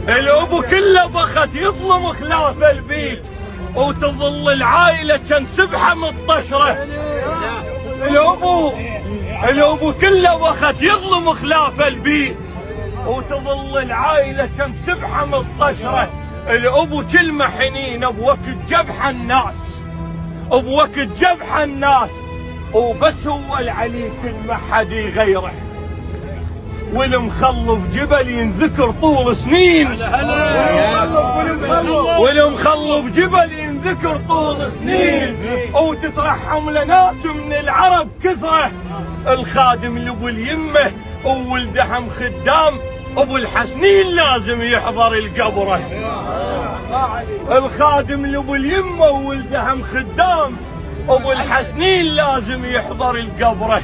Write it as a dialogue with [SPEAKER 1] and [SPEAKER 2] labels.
[SPEAKER 1] الابو كله بخت يظلم خلاف البيت، وتظل العائلة كان سبحة مطشرة. الابو كله بخت يظلم خلاف البيت، وتظل العائلة كان سبحة مطشرة. الابو كلمة حنينة بوقت جبح الناس، بوقت جبح الناس، وبس هو العلي كل ما حد غيره. والمخلف جبل ينذكر طول سنين، والمخلف جبل ينذكر طول سنين، وتترحم لناس من العرب كثرة. الخادم لابو اليمه وولدهم خدام، ابو الحسنين لازم يحضر القبره. الخادم لابو اليمه وولدهم خدام، ابو الحسنين لازم يحضر القبره.